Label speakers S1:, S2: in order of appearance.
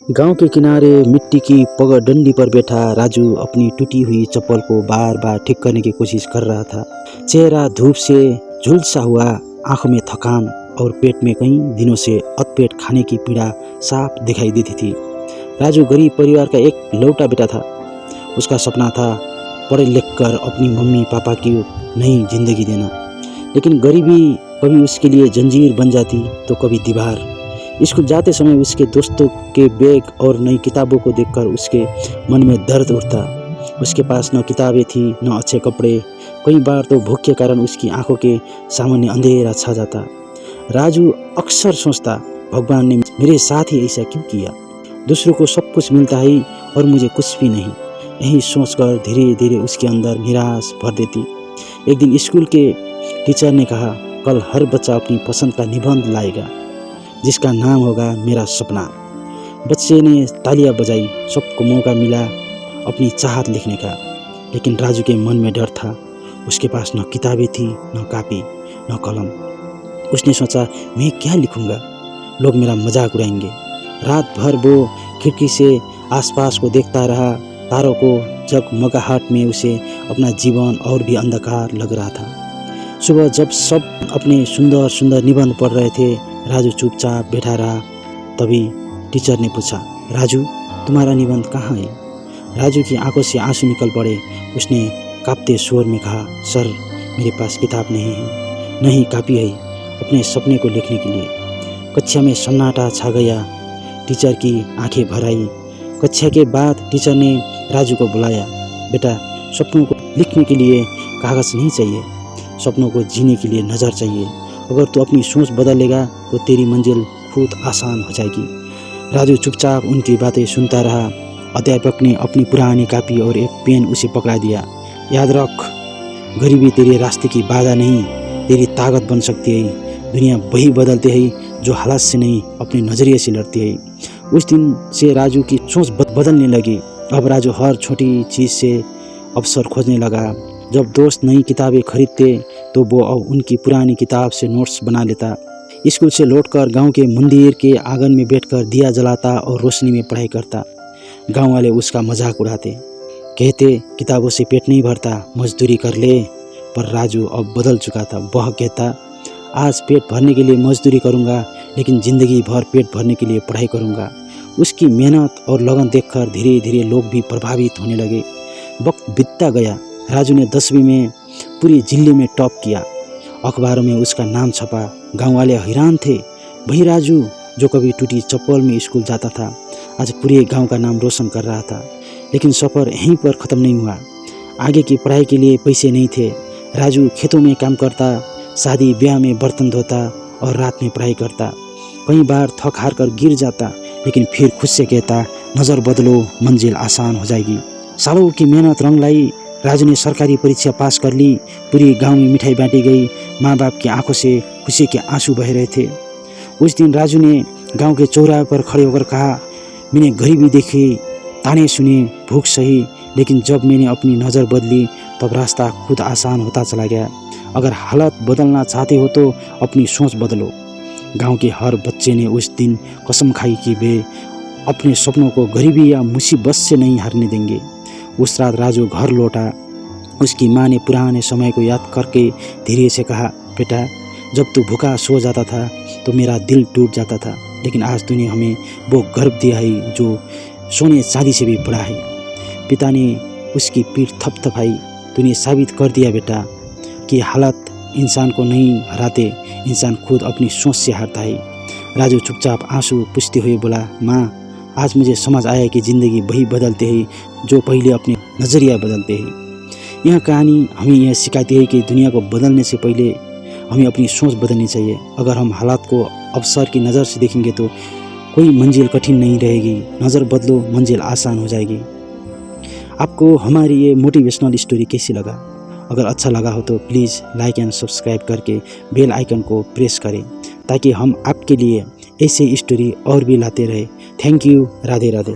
S1: गांव के किनारे मिट्टी की पगडंडी पर बैठा राजू अपनी टूटी हुई चप्पल को बार बार ठीक करने की कोशिश कर रहा था। चेहरा धूप से झुलसा हुआ, आंखों में थकान और पेट में कई दिनों से अधपेट खाने की पीड़ा साफ दिखाई देती थी। राजू गरीब परिवार का एक लौटा बेटा था। उसका सपना था पढ़े लिख कर अपनी मम्मी पापा की नई जिंदगी देना, लेकिन गरीबी कभी उसके लिए जंजीर बन जाती तो कभी दीवार। स्कूल जाते समय उसके दोस्तों के बैग और नई किताबों को देखकर उसके मन में दर्द उठता। उसके पास न किताबें थी न अच्छे कपड़े। कई बार तो भूख के कारण उसकी आंखों के सामने अंधेरा छा जाता। राजू अक्सर सोचता, भगवान ने मेरे साथ ही ऐसा क्यों किया? दूसरों को सब कुछ मिलता है और मुझे कुछ भी नहीं। यही सोचकर धीरे धीरे उसके अंदर निराश भर देती। एक दिन स्कूल के टीचर ने कहा, कल हर बच्चा अपनी पसंद का निबंध लाएगा जिसका नाम होगा मेरा सपना। बच्चे ने तालियां बजाई। सबको मौका मिला अपनी चाहत लिखने का, लेकिन राजू के मन में डर था। उसके पास न किताबें थी, न कापी, न कलम। उसने सोचा, मैं क्या लिखूंगा? लोग मेरा मजाक उड़ाएंगे। रात भर वो खिड़की से आसपास को देखता रहा। तारों को जगमगाहट में उसे अपना जीवन और भी अंधकार लग रहा था। सुबह जब सब अपने सुंदर सुंदर निबंध पढ़ रहे थे, राजू चुपचाप बैठा रहा। तभी टीचर ने पूछा, राजू तुम्हारा निबंध कहाँ है? राजू की आंखों से आंसू निकल पड़े। उसने कांपते स्वर में कहा, सर मेरे पास किताब नहीं है, नहीं कापी है अपने सपने को लिखने के लिए। कक्षा में सन्नाटा छा गया। टीचर की आंखें भर आई। कक्षा के बाद टीचर ने राजू को बुलाया। बेटा, सपनों को लिखने के लिए कागज नहीं चाहिए, सपनों को जीने के लिए नज़र चाहिए। अगर तू अपनी सोच बदलेगा तो तेरी मंजिल खुद आसान हो जाएगी। राजू चुपचाप उनकी बातें सुनता रहा। अध्यापक ने अपनी पुरानी कापी और एक पेन उसे पकड़ा दिया। याद रख, गरीबी तेरे रास्ते की बाधा नहीं, तेरी ताकत बन सकती है। दुनिया वही बदलते है जो हालात से नहीं, अपने नज़रिए से लड़ती है। उस दिन से राजू की सोच बदलने लगी। अब राजू हर छोटी चीज़ से अवसर खोजने लगा। जब दोस्त नई किताबें खरीदते तो वो अब उनकी पुरानी किताब से नोट्स बना लेता। स्कूल से लौटकर गांव के मंदिर के आंगन में बैठकर दिया जलाता और रोशनी में पढ़ाई करता। गांव वाले उसका मजाक उड़ाते, कहते किताबों से पेट नहीं भरता, मजदूरी कर ले। पर राजू अब बदल चुका था। वह कहता, आज पेट भरने के लिए मजदूरी करूंगा, लेकिन ज़िंदगी भर पेट भरने के लिए पढ़ाई करूंगा। उसकी मेहनत और लगन देखकर धीरे धीरे लोग भी प्रभावित होने लगे। वक्त बीतता गया। राजू ने 10वीं में पूरी जिले में टॉप किया। अखबारों में उसका नाम छपा। गांव वाले हैरान थे। वही राजू जो कभी टूटी चप्पल में स्कूल जाता था, आज पूरे गांव का नाम रोशन कर रहा था। लेकिन सफ़र यहीं पर ख़त्म नहीं हुआ। आगे की पढ़ाई के लिए पैसे नहीं थे। राजू खेतों में काम करता, शादी ब्याह में बर्तन धोता और रात में पढ़ाई करता। कई बार थक हार कर गिर जाता, लेकिन फिर खुद से कहता, नज़र बदलो, मंजिल आसान हो जाएगी। सालों की मेहनत रंग लाई। राजू ने सरकारी परीक्षा पास कर ली। पूरी गांव में मिठाई बांटी गई। माँ बाप की आंखों से खुशी के आंसू बह रहे थे। उस दिन राजू ने गांव के चौराहे पर खड़े होकर कहा, मैंने गरीबी देखी, ताने सुने, भूख सही, लेकिन जब मैंने अपनी नज़र बदली तब रास्ता खुद आसान होता चला गया। अगर हालत बदलना चाहते हो तो अपनी सोच बदलो। गांव के हर बच्चे ने उस दिन कसम खाई कि वे अपने सपनों को गरीबी या मुसीबत से नहीं हारने देंगे। उस रात राजू घर लौटा। उसकी माँ ने पुराने समय को याद करके धीरे से कहा, बेटा, जब तू भूखा सो जाता था तो मेरा दिल टूट जाता था, लेकिन आज तूने हमें वो गर्व दिया है जो सोने चांदी से भी बड़ा है। पिता ने उसकी पीठ थपथपाई। तूने साबित कर दिया बेटा कि हालात इंसान को नहीं हराते, इंसान खुद अपनी सोच से हारता है। राजू चुपचाप आंसू पूछते हुए बोला, माँ, आज मुझे समझ आया कि ज़िंदगी वही बदलते हैं जो पहले अपने नज़रिया बदलते हैं। यह कहानी हमें यह सिखाती है कि दुनिया को बदलने से पहले हमें अपनी सोच बदलनी चाहिए। अगर हम हालात को अवसर की नज़र से देखेंगे तो कोई मंजिल कठिन नहीं रहेगी। नज़र बदलो, मंजिल आसान हो जाएगी। आपको हमारी ये मोटिवेशनल स्टोरी कैसी लगा? अगर अच्छा लगा हो तो प्लीज़ लाइक एंड सब्सक्राइब करके बेल आइकन को प्रेस करें, ताकि हम आपके लिए ऐसे स्टोरी और भी लाते रहे। Thank you. राधे राधे।